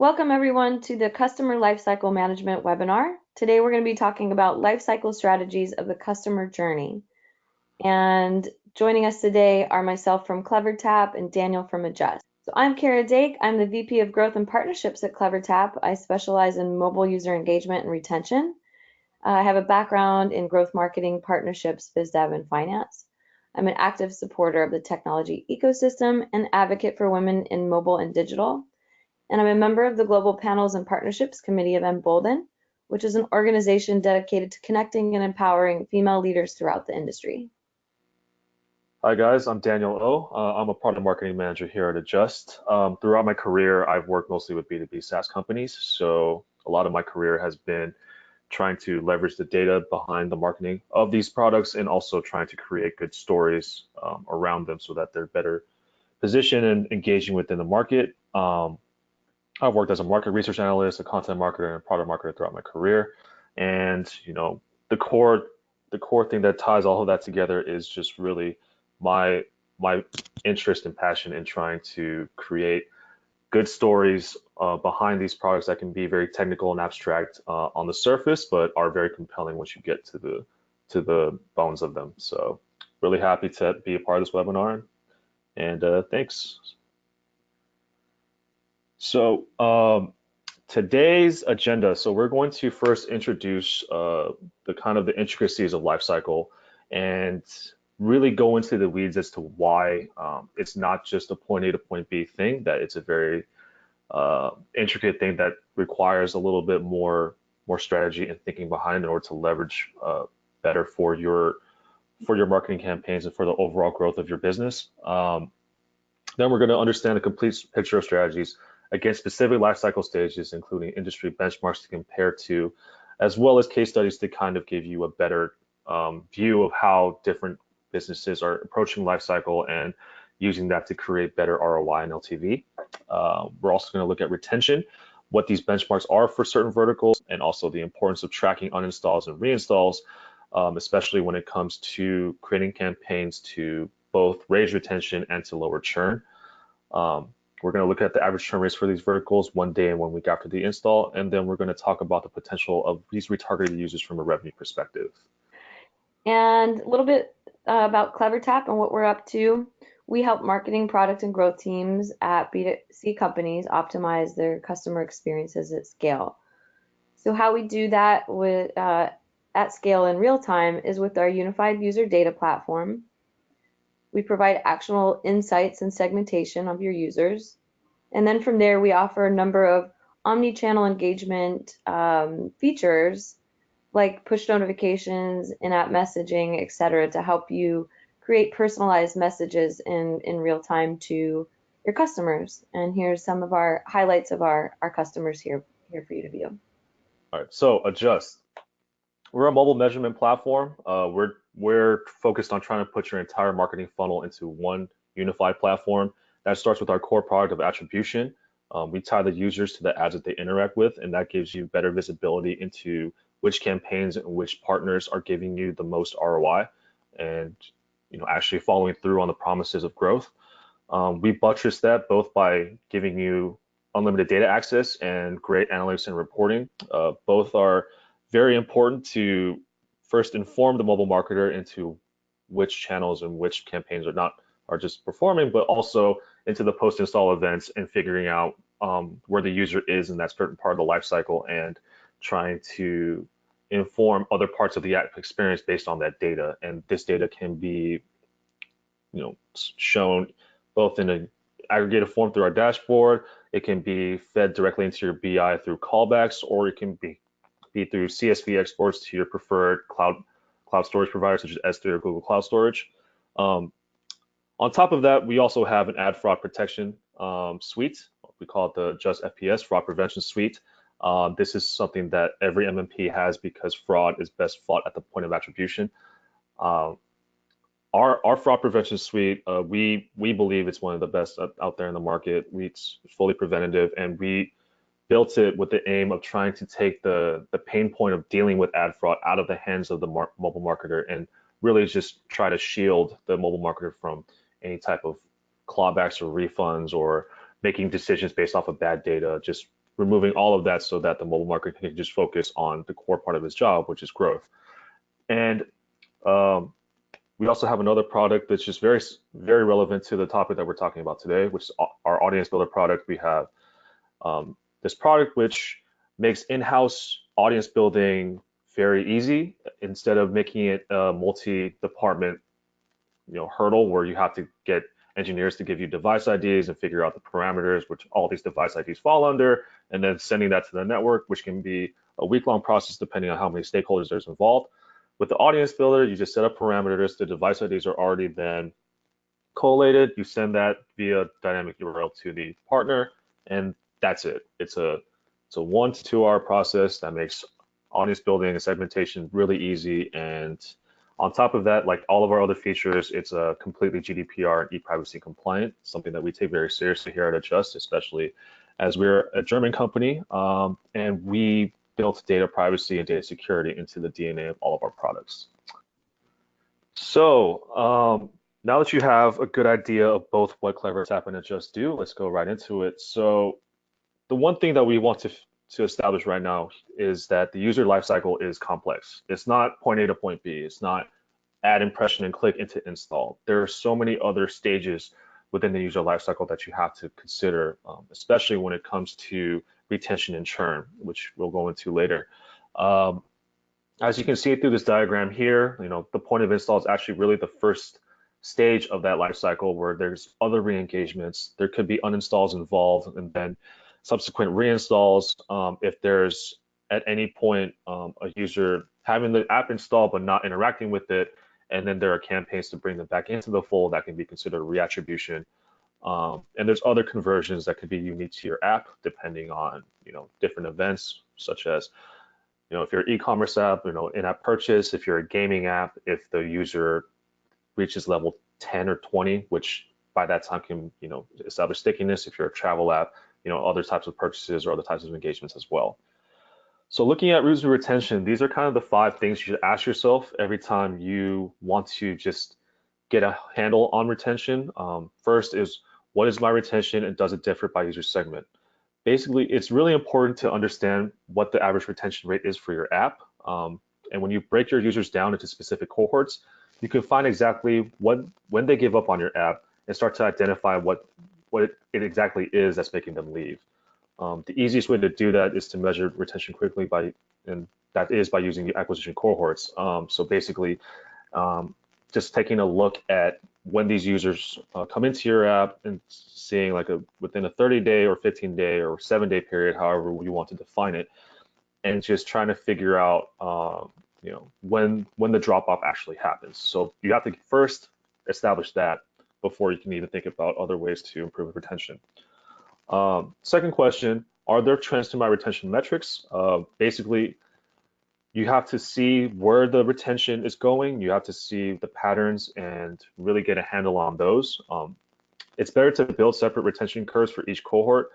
Welcome everyone to the Customer Lifecycle Management webinar. Today we're going to be talking about lifecycle strategies of the customer journey. And joining us today are myself from CleverTap and Daniel from Adjust. So I'm Kara Dake. I'm the VP of Growth and Partnerships at CleverTap. I specialize in mobile user engagement and retention. I have a background in growth marketing, partnerships, biz dev, and finance. I'm an active supporter of the technology ecosystem and advocate for women in mobile and digital. And I'm a member of the Global Panels and Partnerships Committee of Onboarding, which is an organization dedicated to connecting and empowering female leaders throughout the industry. Hi guys, I'm Daniel O. I'm a product marketing manager here at Adjust. Throughout my career, I've worked mostly with B2B SaaS companies, so a lot of my career has been trying to leverage the data behind the marketing of these products and also trying to create good stories around them so that they're better positioned and engaging within the market. I've worked as a market research analyst, a content marketer, and a product marketer throughout my career. And the core thing that ties all of that together is just really my interest and passion in trying to create good stories behind these products that can be very technical and abstract on the surface, but are very compelling once you get to the bones of them. So really happy to be a part of this webinar, and thanks. So today's agenda, so we're going to first introduce the intricacies of Lifecycle and really go into the weeds as to why it's not just a point A to point B thing, that it's a very intricate thing that requires a little bit more strategy and thinking behind in order to leverage better for your marketing campaigns and for the overall growth of your business. Then we're going to understand the complete picture of strategies against specific lifecycle stages, including industry benchmarks to compare to, as well as case studies to kind of give you a better view of how different businesses are approaching lifecycle and using that to create better ROI and LTV. We're also going to look at retention, what these benchmarks are for certain verticals, and also the importance of tracking uninstalls and reinstalls, especially when it comes to creating campaigns to both raise retention and to lower churn. We're going to look at the average churn rates for these verticals 1 day and 1 week after the install, and then we're going to talk about the potential of these retargeted users from a revenue perspective. And a little bit about CleverTap and what we're up to. We help marketing, product, and growth teams at B2C companies optimize their customer experiences at scale. So how we do that at scale in real time is with our unified user data platform. We provide actionable insights and segmentation of your users. And then from there, we offer a number of omni-channel engagement features like push notifications, in-app messaging, etc., to help you create personalized messages in real time to your customers. And here's some of our highlights of our customers here for you to view. All right, so Adjust. We're a mobile measurement platform. We're focused on trying to put your entire marketing funnel into one unified platform. That starts with our core product of attribution. We tie the users to the ads that they interact with, and that gives you better visibility into which campaigns and which partners are giving you the most ROI, and actually following through on the promises of growth. We buttress that both by giving you unlimited data access and great analytics and reporting. Both are very important to first inform the mobile marketer into which channels and which campaigns are just performing, but also into the post-install events and figuring out where the user is in that certain part of the life cycle and trying to inform other parts of the app experience based on that data. And this data can be shown both in an aggregated form through our dashboard. It can be fed directly into your BI through callbacks, or it can be through CSV exports to your preferred cloud storage providers such as S3 or Google Cloud Storage. On top of that, we also have an ad fraud protection suite. We call it the Just FPS Fraud Prevention Suite. This is something that every MMP has because fraud is best fought at the point of attribution. Our fraud prevention suite, we believe it's one of the best out there in the market. It's fully preventative, and we built it with the aim of trying to take the pain point of dealing with ad fraud out of the hands of the mobile marketer and really just try to shield the mobile marketer from any type of clawbacks or refunds or making decisions based off of bad data. Just removing all of that so that the mobile marketer can just focus on the core part of his job, which is growth. And um, we also have another product that's just very relevant to the topic that we're talking about today, which is our audience builder product. We have this product which makes in-house audience building very easy instead of making it a multi-department hurdle where you have to get engineers to give you device IDs and figure out the parameters which all these device IDs fall under, and then sending that to the network, which can be a week-long process depending on how many stakeholders there's involved. With the audience builder, you just set up parameters. The device IDs are already then collated. You send that via dynamic URL to the partner, and that's it. It's a 1 to 2 hour process that makes audience building and segmentation really easy. And on top of that, like all of our other features, it's a completely GDPR and e-privacy compliant, something that we take very seriously here at Adjust, especially as we're a German company, and we built data privacy and data security into the DNA of all of our products. So now that you have a good idea of both what CleverTap and Adjust do, let's go right into it. So the one thing that we want to establish right now is that the user lifecycle is complex. It's not point A to point B. It's not add impression and click into install. There are so many other stages within the user lifecycle that you have to consider, especially when it comes to retention and churn, which we'll go into later. As you can see through this diagram here, the point of install is actually really the first stage of that life cycle where there's other re-engagements. There could be uninstalls involved, and then subsequent reinstalls if there's at any point a user having the app installed but not interacting with it, and then there are campaigns to bring them back into the fold that can be considered a reattribution. And there's other conversions that could be unique to your app depending on different events, such as if you're an e-commerce app, in-app purchase. If you're a gaming app, if the user reaches level 10 or 20, which by that time can establish stickiness. If you're a travel app, other types of purchases or other types of engagements as well. So looking at user retention, these are kind of the 5 things you should ask yourself every time you want to just get a handle on retention. First is, what is my retention and does it differ by user segment? Basically, it's really important to understand what the average retention rate is for your app. And when you break your users down into specific cohorts, you can find exactly when they give up on your app and start to identify what it exactly is that's making them leave. The easiest way to do that is to measure retention quickly and that is by using the acquisition cohorts. So basically, just taking a look at when these users come into your app and seeing like within a 30-day or 15-day or 7-day period, however you want to define it, and just trying to figure out when the drop-off actually happens. So you have to first establish that before you can even think about other ways to improve retention. Second question, are there trends to my retention metrics? Basically, you have to see where the retention is going. You have to see the patterns and really get a handle on those. It's better to build separate retention curves for each cohort,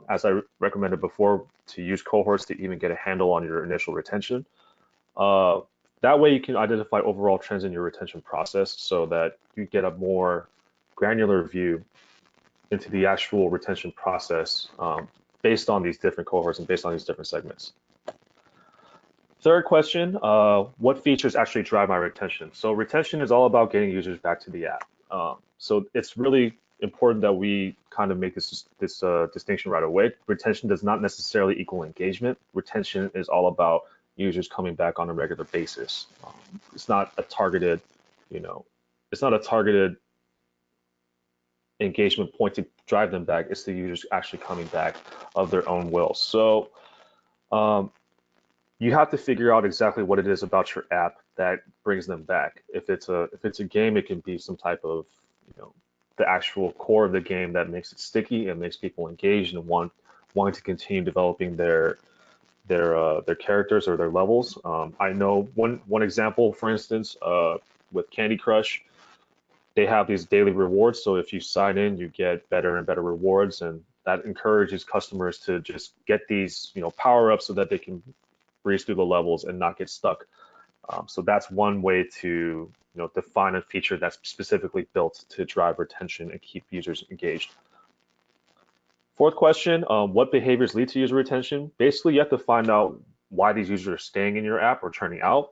as I recommended before, to use cohorts to even get a handle on your initial retention. That way you can identify overall trends in your retention process so that you get a more granular view into the actual retention process based on these different cohorts and based on these different segments. Third question, what features actually drive my retention? So retention is all about getting users back to the app. So it's really important that we kind of make this distinction right away. Retention does not necessarily equal engagement. Retention is all about users coming back on a regular basis. It's not a targeted, it's not a targeted engagement point to drive them back. It's the users actually coming back of their own will. So you have to figure out exactly what it is about your app that brings them back. If it's a game, it can be some type of the actual core of the game that makes it sticky and makes people engaged and wanting to continue developing their characters or their levels. I know one example, for instance, with Candy Crush, they have these daily rewards. So if you sign in, you get better and better rewards, and that encourages customers to just get these power ups so that they can breeze through the levels and not get stuck. So that's one way to define a feature that's specifically built to drive retention and keep users engaged. Fourth question, what behaviors lead to user retention? Basically, you have to find out why these users are staying in your app or churning out,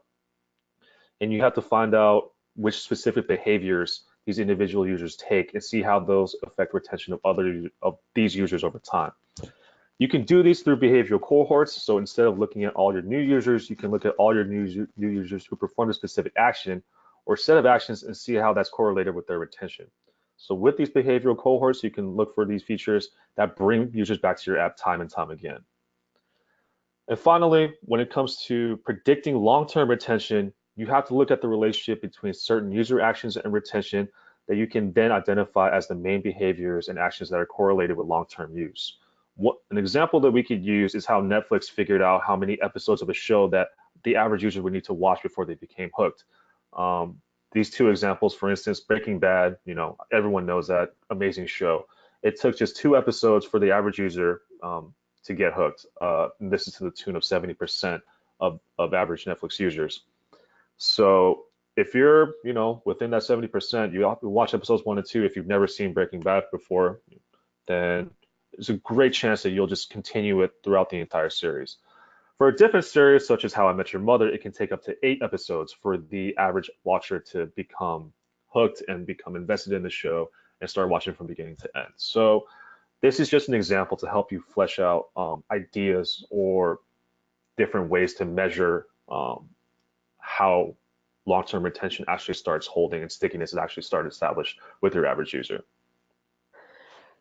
and you have to find out which specific behaviors these individual users take and see how those affect retention of these users over time. You can do these through behavioral cohorts. So instead of looking at all your new users, you can look at all your new users who performed a specific action or set of actions and see how that's correlated with their retention. So with these behavioral cohorts, you can look for these features that bring users back to your app time and time again. And finally, when it comes to predicting long-term retention, you have to look at the relationship between certain user actions and retention that you can then identify as the main behaviors and actions that are correlated with long-term use. An example that we could use is how Netflix figured out how many episodes of a show that the average user would need to watch before they became hooked. These two examples, for instance, Breaking Bad, everyone knows that amazing show. It took just 2 episodes for the average user to get hooked. And this is to the tune of 70% of average Netflix users. So if you're, within that 70%, you watch episodes 1 and 2. If you've never seen Breaking Bad before, then there's a great chance that you'll just continue it throughout the entire series. For a different series, such as How I Met Your Mother, it can take up to 8 episodes for the average watcher to become hooked and become invested in the show and start watching from beginning to end. So this is just an example to help you flesh out ideas or different ways to measure how long-term retention actually starts holding and stickiness is actually started established with your average user.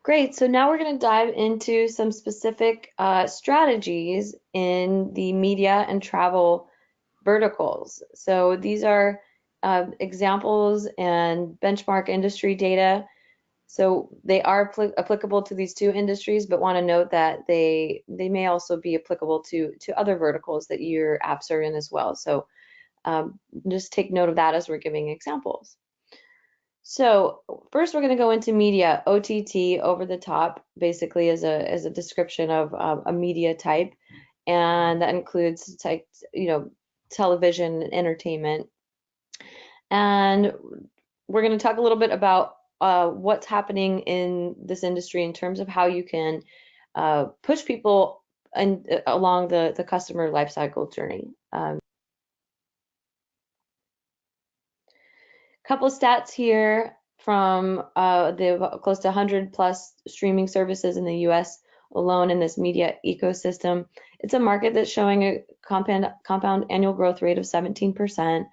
Great. So now we're going to dive into some specific strategies in the media and travel verticals. So these are examples and benchmark industry data. So they are applicable to these two industries, but want to note that they may also be applicable to other verticals that your apps are in as well. So just take note of that as we're giving examples. So first we're going to go into media. OTT, over the top, basically is a description of a media type, and that includes television, entertainment. And we're going to talk a little bit about what's happening in this industry in terms of how you can push people along the customer lifecycle journey. Couple stats here from the close to 100 plus streaming services in the US alone in this media ecosystem. It's a market that's showing a compound annual growth rate of 17%,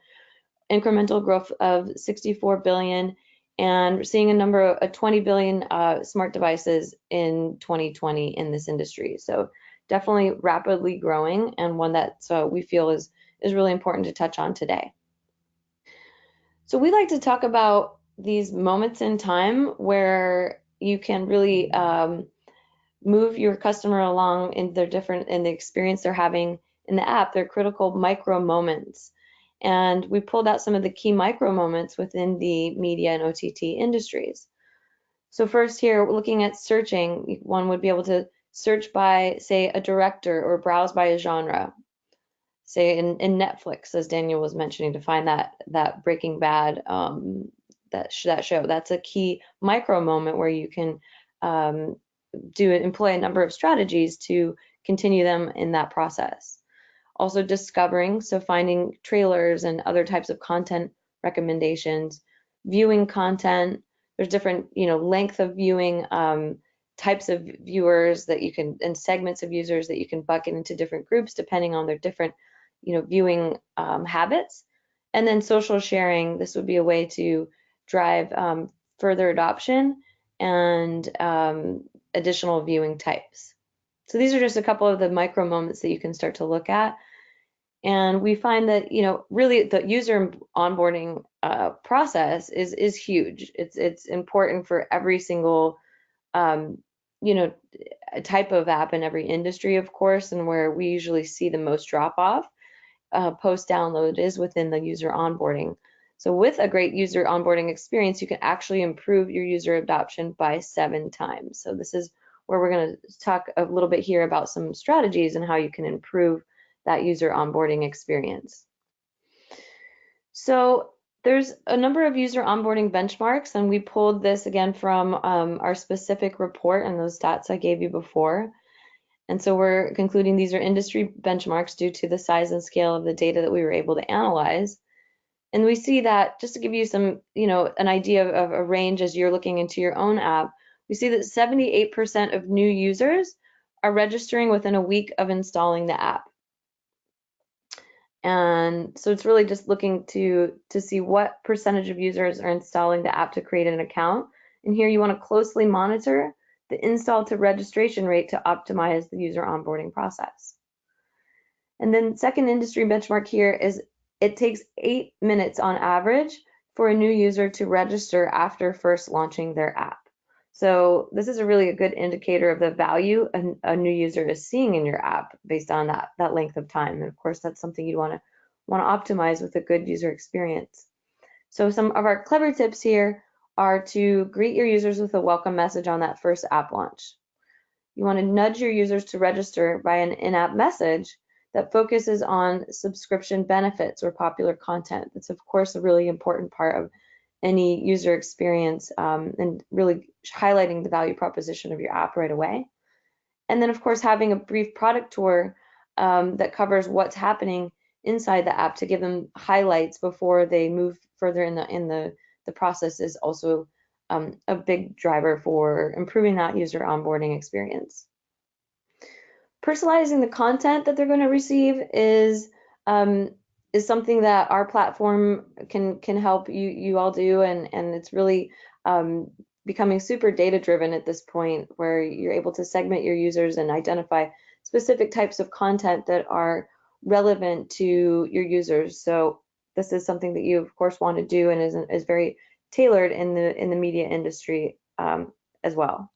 incremental growth of 64 billion, and we're seeing a number of 20 billion smart devices in 2020 in this industry. So definitely rapidly growing, and one that we feel is really important to touch on today. So we like to talk about these moments in time where you can really move your customer along in the experience they're having in the app. They're critical micro moments. And we pulled out some of the key micro moments within the media and OTT industries. So first here, we're looking at searching. One would be able to search by, say, a director or browse by a genre. Say in Netflix, as Daniel was mentioning, to find that Breaking Bad that show. That's a key micro moment where you can employ a number of strategies to continue them in that process. Also discovering, so finding trailers and other types of content recommendations, viewing content. There's different length of viewing, types of viewers that you can, and segments of users that you can bucket into different groups depending on their different viewing habits. And then social sharing, this would be a way to drive further adoption and additional viewing types. So these are just a couple of the micro moments that you can start to look at. And we find that really the user onboarding process is huge. It's important for every single type of app in every industry, of course, and where we usually see the most drop off post download is within the user onboarding. So with a great user onboarding experience, you can actually improve your user adoption by 7 times. So this is where we're going to talk a little bit here about some strategies and how you can improve that user onboarding experience. So There's a number of user onboarding benchmarks, and we pulled this again from our specific report and those stats I gave you before. And so we're concluding these are industry benchmarks due to the size and scale of the data that we were able to analyze. And we see that, just to give you some, an idea of a range as you're looking into your own app, we see that 78% of new users are registering within a week of installing the app. And so it's really just looking to see what percentage of users are installing the app to create an account. And here you want to closely monitor the install to registration rate to optimize the user onboarding process. And then second industry benchmark here is it takes 8 minutes on average for a new user to register after first launching their app. So this is a good indicator of the value a new user is seeing in your app based on that length of time. And of course, that's something you want to optimize with a good user experience. So some of our clever tips here are to greet your users with a welcome message on that first app launch. You want to nudge your users to register by an in-app message that focuses on subscription benefits or popular content. That's, of course, a really important part of any user experience, and really highlighting the value proposition of your app right away. And then, of course, having a brief product tour that covers what's happening inside the app to give them highlights before they move further in the process is also a big driver for improving that user onboarding experience. Personalizing the content that they're going to receive is something that our platform can help you all do, and it's really becoming super data driven at this point, where you're able to segment your users and identify specific types of content that are relevant to your users. So this is something that you of course want to do, and is very tailored in the media industry as well.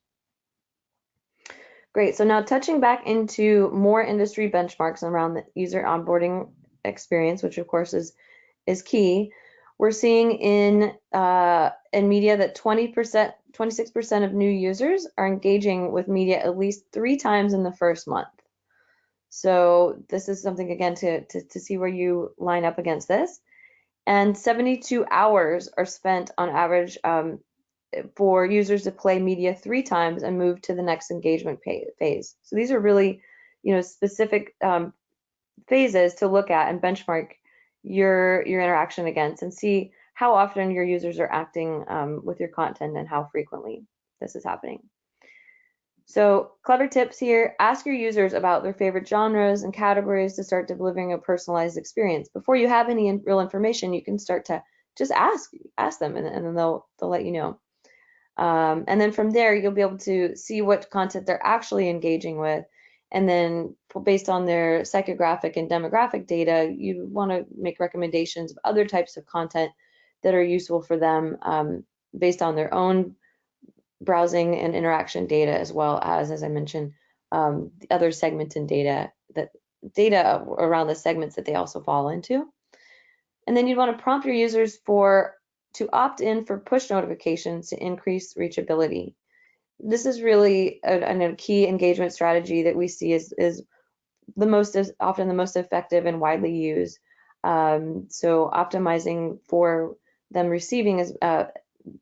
Great. So now touching back into more industry benchmarks around the user onboarding experience, which of course is key. We're seeing in media that 26% of new users are engaging with media at least 3 times in the first month. So this is something, again, to see where you line up against this. And 72 hours are spent on average for users to play media 3 times and move to the next engagement phase. So these are really, specific phases to look at and benchmark your interaction against, and see how often your users are acting with your content and how frequently this is happening. So clever tips here: ask your users about their favorite genres and categories to start delivering a personalized experience. Before you have any real information, you can start to just ask them, and then they'll let you know. And then from there, you'll be able to see what content they're actually engaging with. And then based on their psychographic and demographic data, you want to make recommendations of other types of content that are useful for them based on their own browsing and interaction data, as well as I mentioned, the other segmented data around the segments that they also fall into. And then you'd want to prompt your users to opt in for push notifications to increase reachability. This is really a key engagement strategy that we see is often the most effective and widely used. So optimizing for them receiving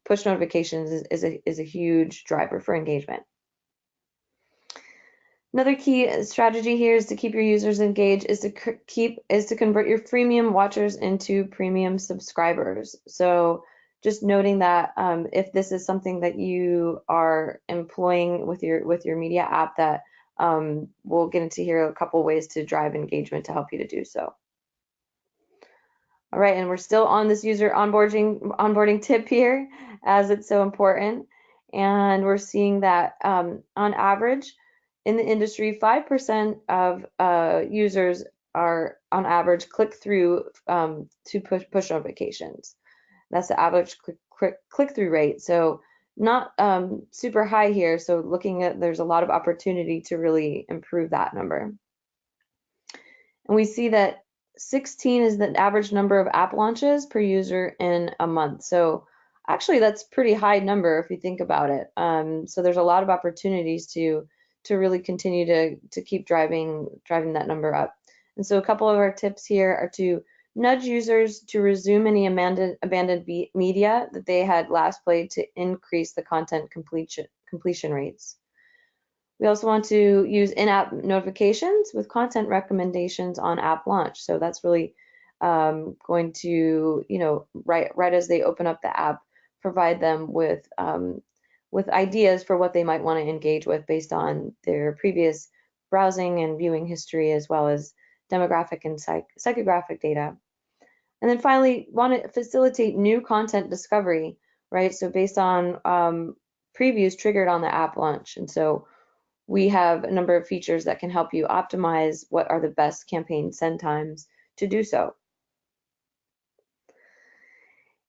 push notifications is a huge driver for engagement. Another key strategy here is to keep your users engaged, is to convert your freemium watchers into premium subscribers. So just noting that if this is something that you are employing with your media app, that we'll get into here a couple ways to drive engagement to help you to do so. All right, and we're still on this user onboarding tip here, as it's so important. And we're seeing that on average in the industry, 5% of users are on average click through to push notifications. That's the average click-through rate. So not super high here. So looking at, there's a lot of opportunity to really improve that number. And we see that 16 is the average number of app launches per user in a month. So actually that's a pretty high number if you think about it. So there's a lot of opportunities to really continue to keep driving that number up. And so a couple of our tips here are to nudge users to resume any abandoned media that they had last played to increase the content completion rates. We also want to use in-app notifications with content recommendations on app launch. So that's really going to, right as they open up the app, provide them with ideas for what they might want to engage with based on their previous browsing and viewing history, as well as demographic and psychographic data. And then finally, want to facilitate new content discovery, right? So based on previews triggered on the app launch. And so we have a number of features that can help you optimize what are the best campaign send times to do so.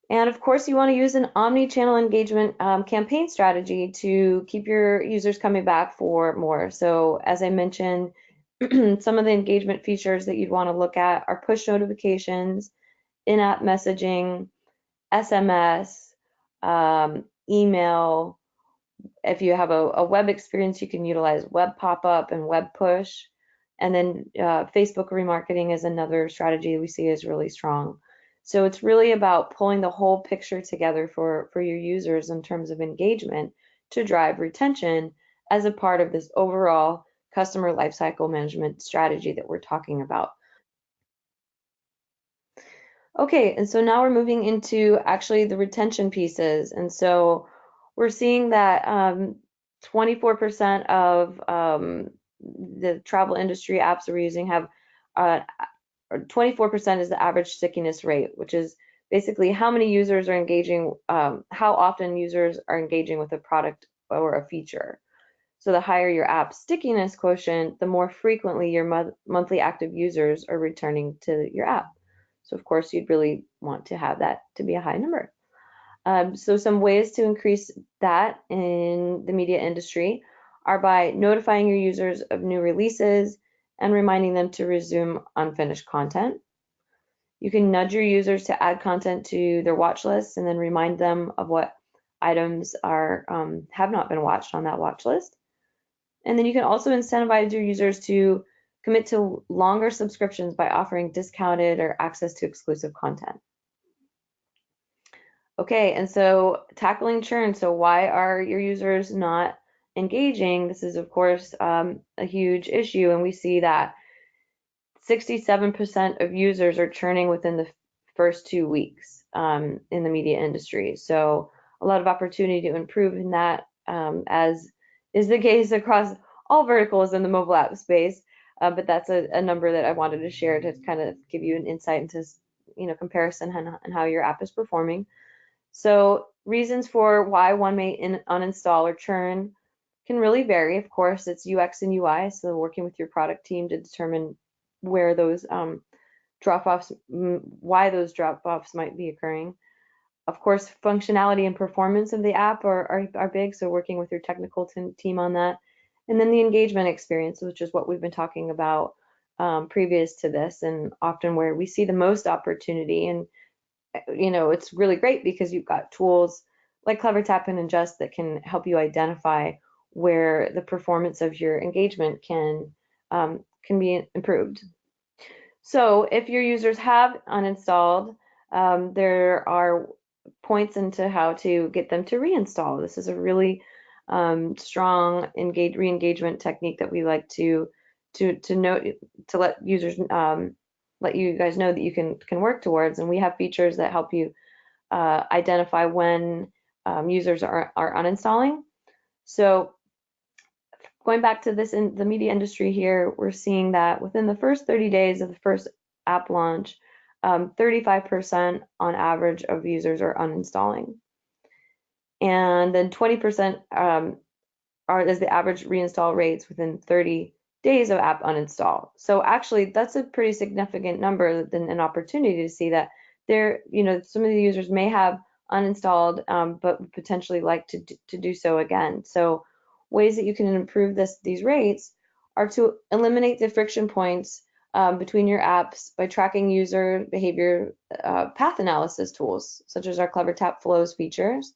And of course, you want to use an omni-channel engagement campaign strategy to keep your users coming back for more. So as I mentioned, some of the engagement features that you'd want to look at are push notifications, in-app messaging, SMS, email. If you have a web experience, you can utilize web pop-up and web push. And then Facebook remarketing is another strategy we see is really strong. So it's really about pulling the whole picture together for your users in terms of engagement to drive retention as a part of this overall customer lifecycle management strategy that we're talking about. Okay, and so now we're moving into actually the retention pieces. And so we're seeing that 24% of the travel industry apps that we're using have 24% is the average stickiness rate, which is basically how many users are engaging, how often users are engaging with a product or a feature. So the higher your app stickiness quotient, the more frequently your monthly active users are returning to your app. So of course, you'd really want to have that to be a high number. So some ways to increase that in the media industry are by notifying your users of new releases and reminding them to resume unfinished content. You can nudge your users to add content to their watch list and then remind them of what items are have not been watched on that watch list. And then you can also incentivize your users to commit to longer subscriptions by offering discounted or access to exclusive content. Okay, and so tackling churn. So why are your users not engaging? This is, of course, a huge issue, and we see that 67% of users are churning within the first 2 weeks in the media industry. So a lot of opportunity to improve in that, as is the case across all verticals in the mobile app space. But that's a number that I wanted to share to kind of give you an insight into, comparison and how your app is performing. So reasons for why one may uninstall or churn can really vary. Of course, it's UX and UI, so working with your product team to determine where those drop-offs, why those drop-offs might be occurring. Of course, functionality and performance of the app are big, so working with your technical team on that. And then the engagement experience, which is what we've been talking about previous to this, and often where we see the most opportunity. And it's really great because you've got tools like CleverTap and Ingest that can help you identify where the performance of your engagement can be improved. So if your users have uninstalled, there are points into how to get them to reinstall. This is a really strong re-engagement technique that we like to note, to let users let you guys know that you can work towards. And we have features that help you identify when users are uninstalling. So going back to this in the media industry here, we're seeing that within the first 30 days of the first app launch, 35% on average of users are uninstalling. And then 20% is the average reinstall rates within 30 days of app uninstall. So actually, that's a pretty significant number than an opportunity to see that some of the users may have uninstalled, but potentially like to do so again. So ways that you can improve these rates are to eliminate the friction points between your apps by tracking user behavior path analysis tools, such as our CleverTap Flows features.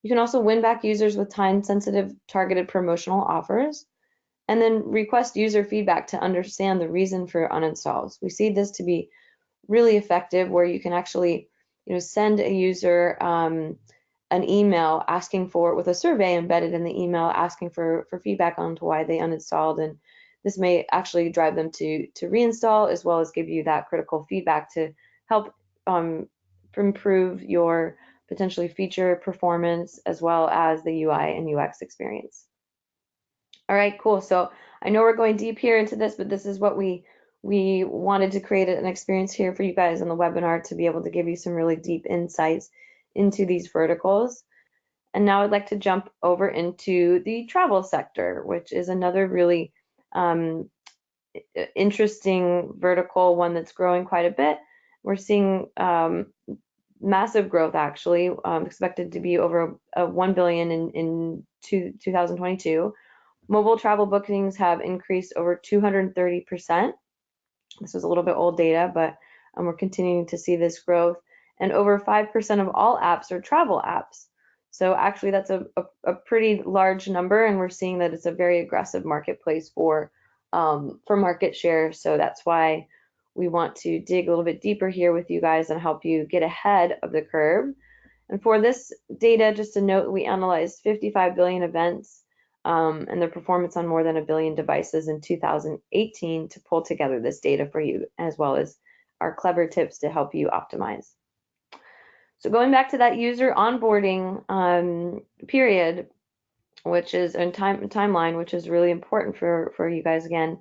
You can also win back users with time-sensitive targeted promotional offers, and then request user feedback to understand the reason for uninstalls. We see this to be really effective, where you can actually, send a user an email asking for, with a survey embedded in the email, asking for feedback on to why they uninstalled, and this may actually drive them to reinstall, as well as give you that critical feedback to help improve your potentially feature performance, as well as the UI and UX experience. All right, cool. So I know we're going deep here into this, but this is what we wanted to create an experience here for you guys on the webinar, to be able to give you some really deep insights into these verticals. And now I'd like to jump over into the travel sector, which is another really interesting vertical, one that's growing quite a bit. We're seeing massive growth, actually, expected to be over 1 billion in 2022. Mobile travel bookings have increased over 230%. This was a little bit old data, but we're continuing to see this growth. And over 5% of all apps are travel apps. So actually, that's a pretty large number, and we're seeing that it's a very aggressive marketplace for market share. So that's why we want to dig a little bit deeper here with you guys and help you get ahead of the curve. And for this data, just to note, we analyzed 55 billion events and their performance on more than 1 billion devices in 2018 to pull together this data for you, as well as our clever tips to help you optimize. So going back to that user onboarding period, which is in timeline, which is really important for you guys again.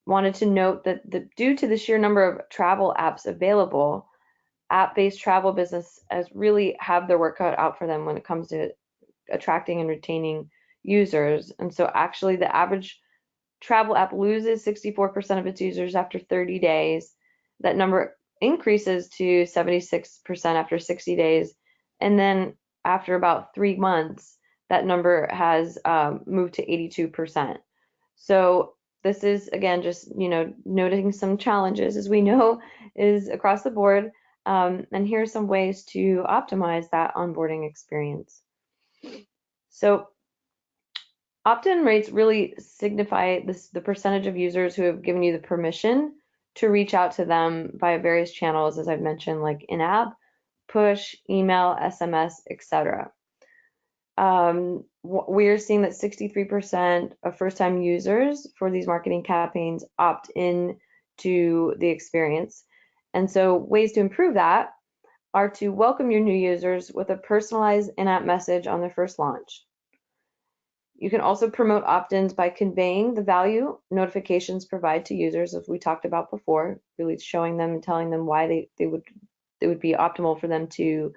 Wanted to note that due to the sheer number of travel apps available, app-based travel business has really have their work cut out for them when it comes to attracting and retaining users. And so actually the average travel app loses 64% of its users after 30 days. That number increases to 76% after 60 days. And then after about 3 months, that number has moved to 82%. So this is, again, just, noting some challenges, as we know, is across the board. And here are some ways to optimize that onboarding experience. So opt-in rates really signify the percentage of users who have given you the permission to reach out to them via various channels, as I've mentioned, like in-app, push, email, SMS, etc. We're seeing that 63% of first-time users for these marketing campaigns opt in to the experience. And so ways to improve that are to welcome your new users with a personalized in-app message on their first launch. You can also promote opt-ins by conveying the value notifications provide to users, as we talked about before, really showing them and telling them why they would be optimal for them to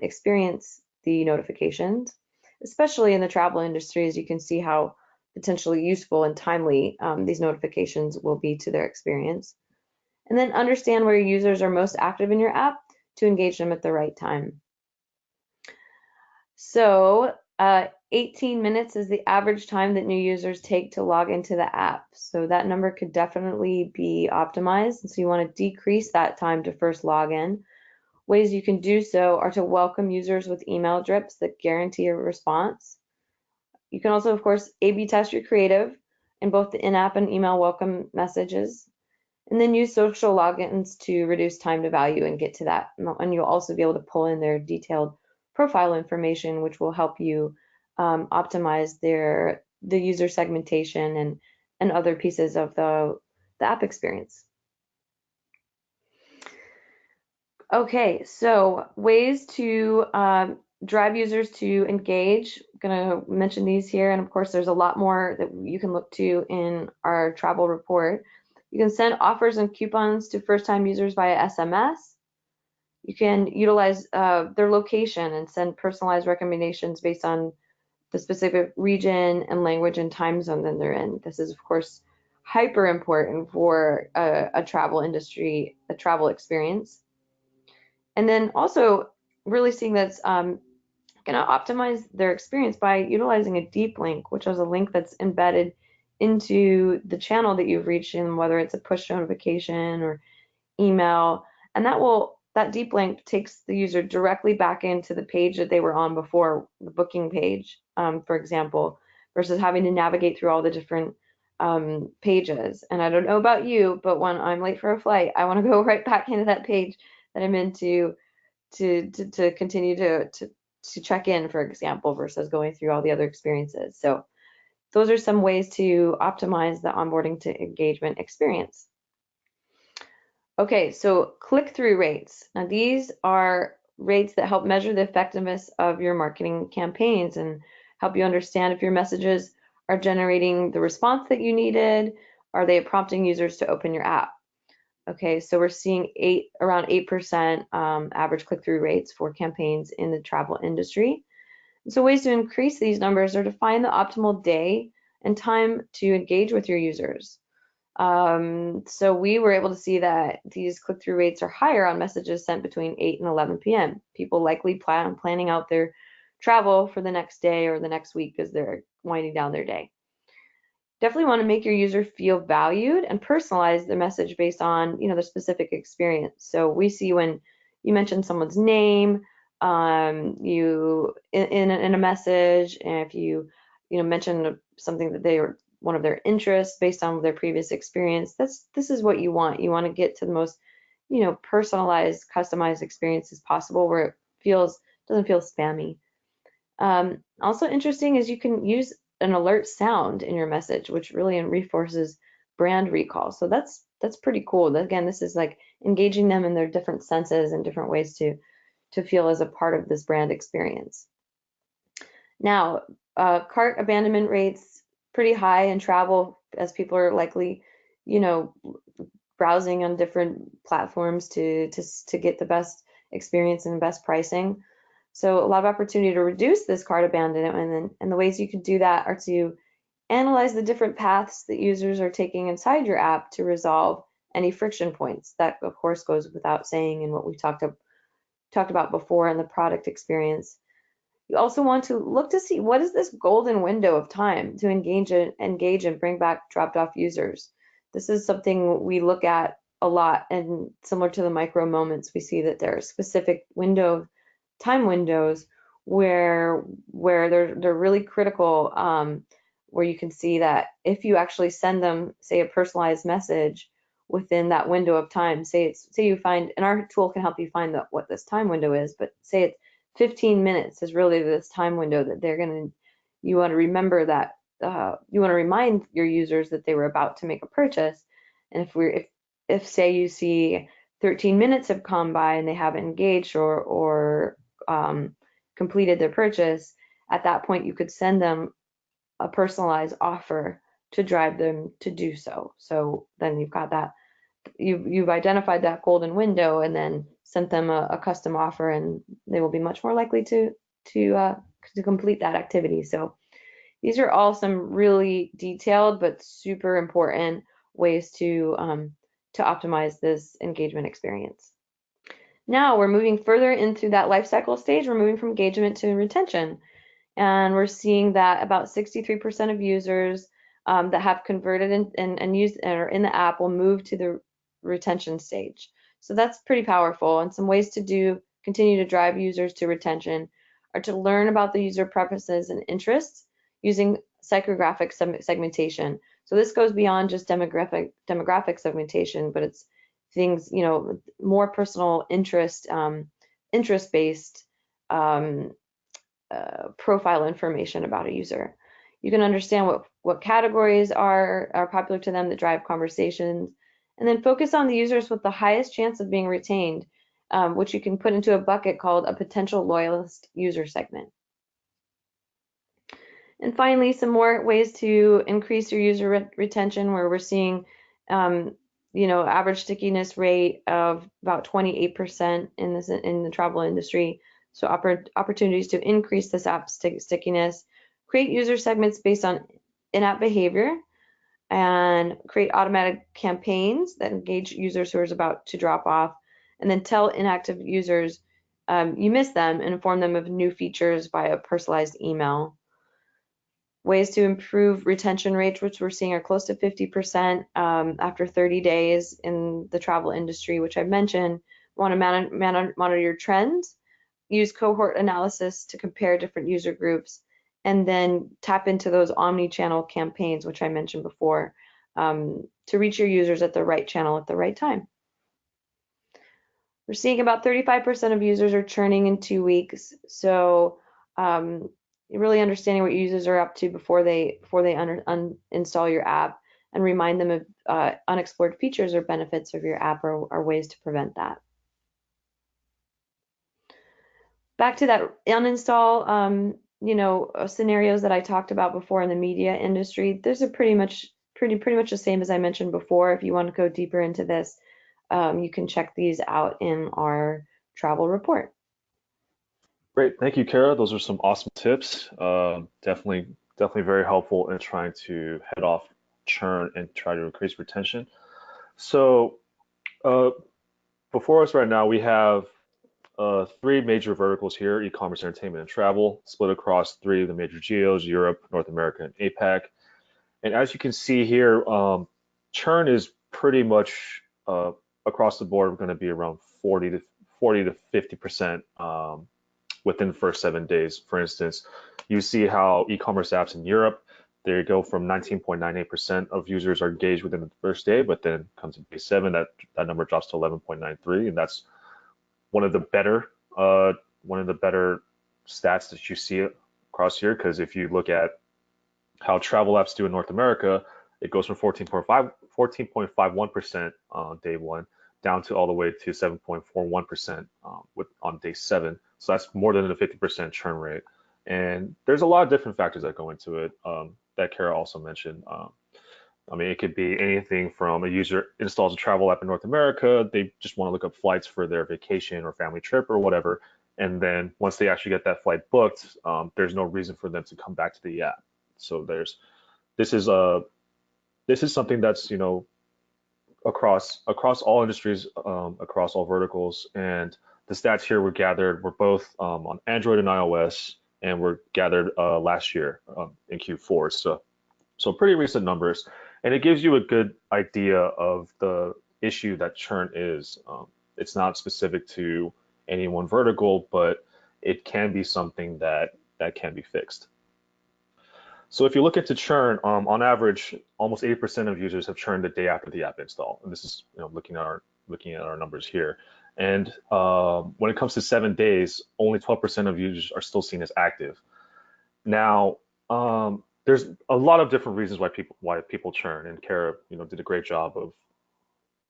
experience the notifications, especially in the travel industry, as you can see how potentially useful and timely these notifications will be to their experience. And then understand where your users are most active in your app to engage them at the right time. So 18 minutes is the average time that new users take to log into the app. So that number could definitely be optimized. And so you want to decrease that time to first login. Ways you can do so are to welcome users with email drips that guarantee a response. You can also, of course, A/B test your creative in both the in-app and email welcome messages. And then use social logins to reduce time to value and get to that. And you'll also be able to pull in their detailed profile information, which will help you optimize the user segmentation and other pieces of the app experience. Okay, so ways to drive users to engage. I'm going to mention these here, and of course there's a lot more that you can look to in our travel report. You can send offers and coupons to first-time users via SMS. You can utilize their location and send personalized recommendations based on the specific region and language and time zone that they're in. This is, of course, hyper important for a travel industry, a travel experience. And then also really seeing that's going to optimize their experience by utilizing a deep link, which is a link that's embedded into the channel that you've reached in, whether it's a push notification or email. And that deep link takes the user directly back into the page that they were on before, the booking page, for example, versus having to navigate through all the different pages. And I don't know about you, but when I'm late for a flight, I want to go right back into that page that I'm in to continue to check in, for example, versus going through all the other experiences. So those are some ways to optimize the onboarding to engagement experience. Okay, so click-through rates. Now these are rates that help measure the effectiveness of your marketing campaigns and help you understand if your messages are generating the response that you needed. Are they prompting users to open your app? Okay, so we're seeing around 8% average click-through rates for campaigns in the travel industry. So ways to increase these numbers are to find the optimal day and time to engage with your users. So we were able to see that these click-through rates are higher on messages sent between 8 and 11 p.m. People likely planning out their travel for the next day or the next week as they're winding down their day. Definitely want to make your user feel valued and personalize the message based on their specific experience. So we see when you mention someone's name, you in a message, and if you mention something that they are one of their interests based on their previous experience, this is what you want. You want to get to the most personalized, customized experience as possible where it doesn't feel spammy. Also interesting is you can use an alert sound in your message, which really reinforces brand recall. So that's pretty cool. Again, this is like engaging them in their different senses and different ways to feel as a part of this brand experience. Now, cart abandonment rates pretty high in travel as people are likely, browsing on different platforms to get the best experience and best pricing. So a lot of opportunity to reduce this cart abandonment, and the ways you can do that are to analyze the different paths that users are taking inside your app to resolve any friction points. That of course goes without saying in what we talked about before in the product experience. You also want to look to see what is this golden window of time to engage and bring back dropped off users. This is something we look at a lot, and similar to the micro moments, we see that there are specific time windows where they're really critical, where you can see that if you actually send them, say, a personalized message within that window of time, say you find, and our tool can help you find what this time window is, but say it's 15 minutes is really this time window that you want to remember that you want to remind your users that they were about to make a purchase. And if say you see 13 minutes have come by and they haven't engaged or completed their purchase, at that point you could send them a personalized offer to drive them to do so. So then you've got that, you've identified that golden window and then sent them a custom offer, and they will be much more likely to complete that activity. So these are all some really detailed but super important ways to optimize this engagement experience. Now we're moving further into that life cycle stage. We're moving from engagement to retention, and we're seeing that about 63% of users that have converted and used or in the app will move to the retention stage. So that's pretty powerful. And some ways to continue to drive users to retention are to learn about the user preferences and interests using psychographic segmentation. So this goes beyond just demographic segmentation, but it's things, more personal interest-based profile information about a user. You can understand what categories are popular to them that drive conversations, and then focus on the users with the highest chance of being retained, which you can put into a bucket called a potential loyalist user segment. And finally, some more ways to increase your user retention, where we're seeing average stickiness rate of about 28% in the travel industry. So opportunities to increase this app stickiness, create user segments based on in-app behavior, and create automatic campaigns that engage users who are about to drop off, and then tell inactive users you miss them and inform them of new features via personalized email. Ways to improve retention rates, which we're seeing are close to 50% after 30 days in the travel industry, which I mentioned. Want to monitor your trends, use cohort analysis to compare different user groups, and then tap into those omni-channel campaigns, which I mentioned before, to reach your users at the right channel at the right time. We're seeing about 35% of users are churning in 2 weeks. So really understanding what users are up to before they uninstall your app, and remind them of unexplored features or benefits of your app, or ways to prevent that. Back to that uninstall, scenarios that I talked about before in the media industry. Those are pretty much the same as I mentioned before. If you want to go deeper into this, you can check these out in our travel report. Great, thank you, Kara. Those are some awesome tips. Definitely very helpful in trying to head off churn and try to increase retention. So uh, before us right now, we have three major verticals here: e-commerce, entertainment, and travel, split across three of the major geos: Europe, North America, and APAC. And as you can see here, churn is pretty much across the board going to be around 40 to 50% within the first 7 days. For instance, you see how e-commerce apps in Europe, they go from 19.98% of users are engaged within the first day, but then comes to day seven, that number drops to 11.93, and that's one of the better uh, one of the better stats that you see across here. Because if you look at how travel apps do in North America, it goes from 14.51% on day one down to all the way to 7.41% on day seven. So that's more than a 50% churn rate. And there's a lot of different factors that go into it that Kara also mentioned. I mean, it could be anything from a user installs a travel app in North America, they just want to look up flights for their vacation or family trip or whatever. And then once they actually get that flight booked, there's no reason for them to come back to the app. So this is a this is something that's across all industries, across all verticals, and the stats here were gathered were both on Android and iOS, and were gathered last year in Q4. So pretty recent numbers, and it gives you a good idea of the issue that churn is. It's not specific to any one vertical, but it can be something that can be fixed. So if you look into churn, on average, almost 80% of users have churned the day after the app install. And this is, looking at our numbers here. And when it comes to 7 days, only 12% of users are still seen as active. Now, there's a lot of different reasons why people churn, and Kara, did a great job of,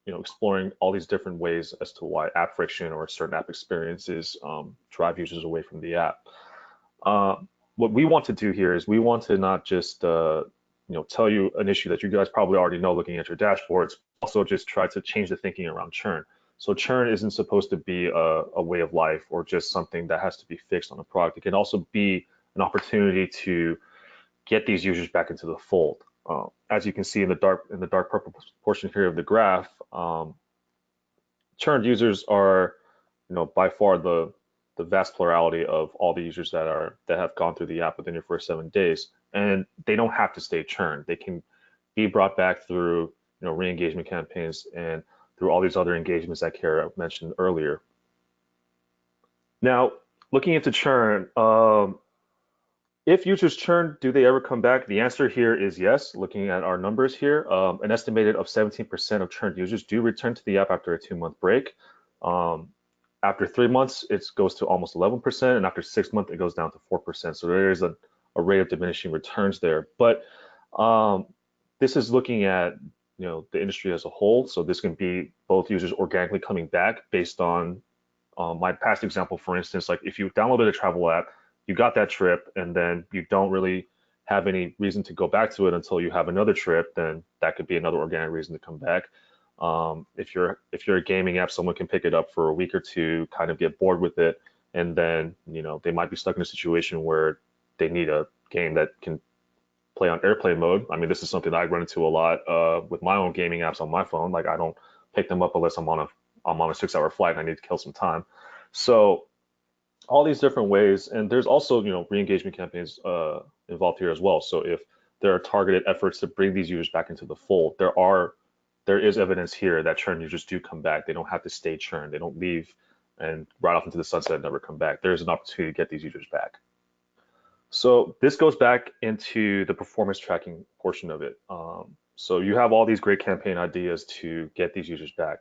exploring all these different ways as to why app friction or certain app experiences drive users away from the app. Uh, what we want to do here is we want to not just tell you an issue that you guys probably already know looking at your dashboards, also just try to change the thinking around churn. So churn isn't supposed to be a way of life or just something that has to be fixed on a product. It can also be an opportunity to get these users back into the fold. As you can see in the dark purple portion here of the graph, churned users are, by far the vast plurality of all the users that have gone through the app within your first 7 days, and they don't have to stay churned. They can be brought back through, re-engagement campaigns and through all these other engagements that Kara mentioned earlier. Now, looking into churn, if users churn, do they ever come back? The answer here is yes. Looking at our numbers here, an estimated of 17% of churned users do return to the app after a 2-month break. Um, After 3 months, it goes to almost 11%, and after 6 months, it goes down to 4%. So there is a rate of diminishing returns there. But um, this is looking at the industry as a whole. So this can be both users organically coming back based on my past example. For instance, like if you downloaded a travel app, you got that trip, and then you don't really have any reason to go back to it until you have another trip, then that could be another organic reason to come back. If you're a gaming app, someone can pick it up for a week or two, kind of get bored with it, and then they might be stuck in a situation where they need a game that can play on airplane mode. I mean, this is something that I run into a lot with my own gaming apps on my phone. Like I don't pick them up unless I'm on a 6-hour flight and I need to kill some time. So all these different ways, and there's also re-engagement campaigns involved here as well. So if there are targeted efforts to bring these users back into the fold, there is evidence here that churn users do come back. They don't have to stay churned. They don't leave and right off into the sunset and never come back. There's an opportunity to get these users back. So this goes back into the performance tracking portion of it. So you have all these great campaign ideas to get these users back,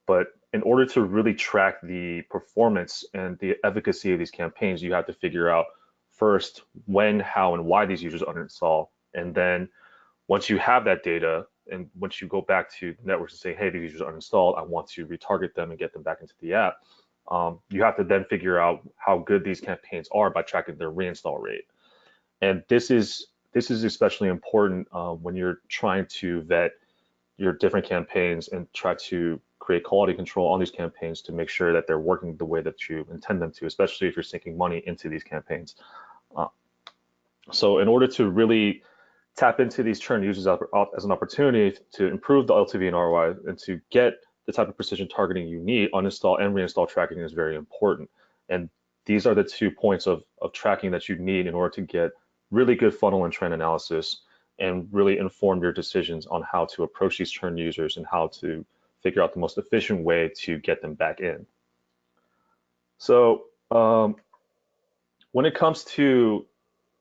but in order to really track the performance and the efficacy of these campaigns, you have to figure out first when, how, and why these users uninstall, and then once you have that data, and once you go back to the networks and say, hey, these users are uninstalled, I want to retarget them and get them back into the app. You have to then figure out how good these campaigns are by tracking their reinstall rate. And this is especially important when you're trying to vet your different campaigns and try to create quality control on these campaigns to make sure that they're working the way that you intend them to, especially if you're sinking money into these campaigns. Uh, so in order to really tap into these churn users as an opportunity to improve the LTV and ROI and to get the type of precision targeting you need, uninstall and reinstall tracking is very important. And these are the 2 points of tracking that you need in order to get really good funnel and trend analysis and really inform your decisions on how to approach these churn users and how to figure out the most efficient way to get them back in. So when it comes to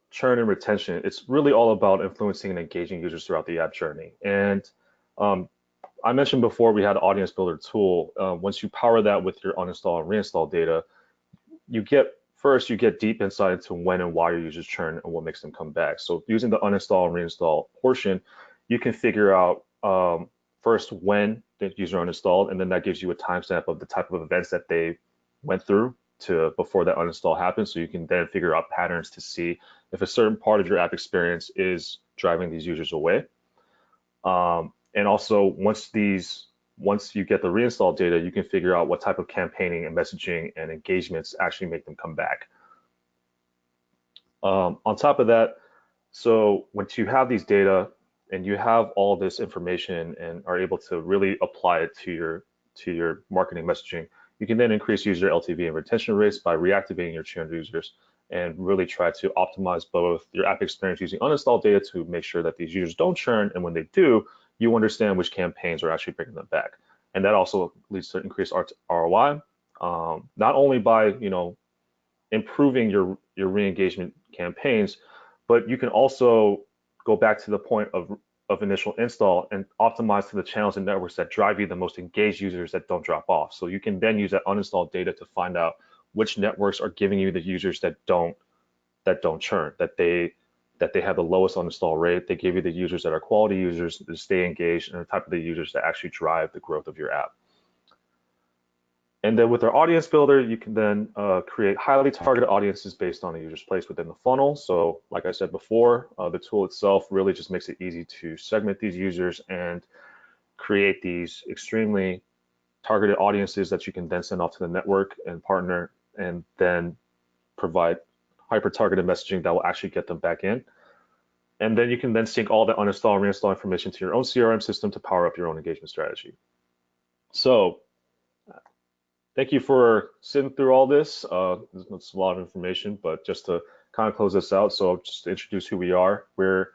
churn and retention, it's really all about influencing and engaging users throughout the app journey. And um, I mentioned before we had an audience builder tool. Once you power that with your uninstall and reinstall data, you get deep insight into when and why your users churn and what makes them come back. So using the uninstall and reinstall portion, you can figure out first when the user uninstalled, and then that gives you a timestamp of the type of events that they went through to before that uninstall happened. So you can then figure out patterns to see if a certain part of your app experience is driving these users away. And also once you get the reinstall data, you can figure out what type of campaigning and messaging and engagements actually make them come back. On top of that, so once you have these data and you have all this information and are able to really apply it to your marketing messaging, you can then increase user LTV and retention rates by reactivating your churned users and really try to optimize both your app experience using uninstalled data to make sure that these users don't churn, and when they do, you understand which campaigns are actually bringing them back. And that also leads to increased ROI, not only by improving your re-engagement campaigns, but you can also go back to the point of initial install and optimize to the channels and networks that drive you the most engaged users that don't drop off. So you can then use that uninstalled data to find out which networks are giving you the users that don't churn, that they have the lowest uninstall rate. They give you the users that are quality users that stay engaged and the type of the users that actually drive the growth of your app. And then with our audience builder, you can then create highly targeted audiences based on the user's place within the funnel. So like I said before, the tool itself really just makes it easy to segment these users and create these extremely targeted audiences that you can then send off to the network and partner and then provide hyper-targeted messaging that will actually get them back in. And then you can then sync all the uninstall and reinstall information to your own CRM system to power up your own engagement strategy. So thank you for sitting through all this. It's a lot of information, but just to kind of close this out, so just to introduce who we are. We're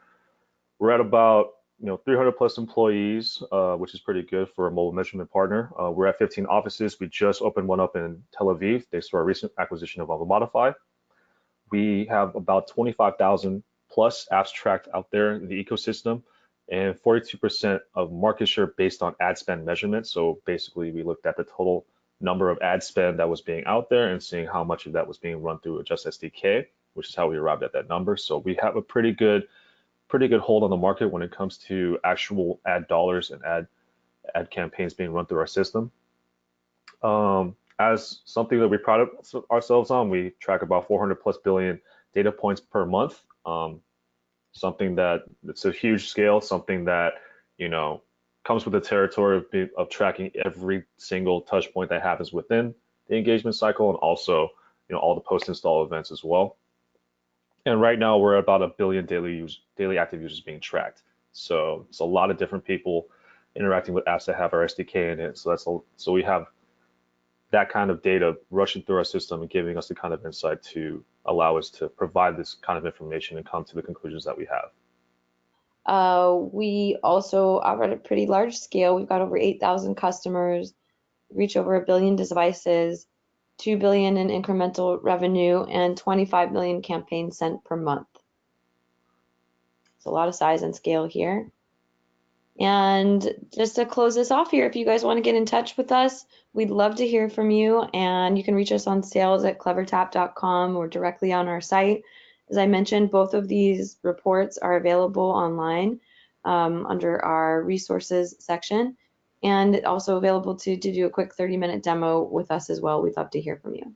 at about 300 plus employees, which is pretty good for a mobile measurement partner. We're at 15 offices. We just opened one up in Tel Aviv thanks to our recent acquisition of Modify. We have about 25,000 plus apps tracked out there in the ecosystem, and 42% of market share based on ad spend measurement. So basically, we looked at the total number of ad spend that was being out there and seeing how much of that was being run through Adjust SDK, which is how we arrived at that number. So we have a pretty good hold on the market when it comes to actual ad dollars and ad campaigns being run through our system. As something that we pride ourselves on, we track about 400 plus billion data points per month. Something that it's a huge scale, something that comes with the territory of tracking every single touch point that happens within the engagement cycle, and also all the post install events as well. And right now we're at about a billion daily active users being tracked. So it's a lot of different people interacting with apps that have our SDK in it. So we have that kind of data rushing through our system and giving us the kind of insight to allow us to provide this kind of information and come to the conclusions that we have. We also operate at a pretty large scale. We've got over 8,000 customers, reach over 1 billion devices. $2 billion in incremental revenue, and 25 million campaigns sent per month. It's a lot of size and scale here. And just to close this off here, if you guys want to get in touch with us, we'd love to hear from you. And you can reach us on sales@clevertap.com or directly on our site. As I mentioned, both of these reports are available online under our resources section, and also available to do a quick 30-minute demo with us as well. We'd love to hear from you.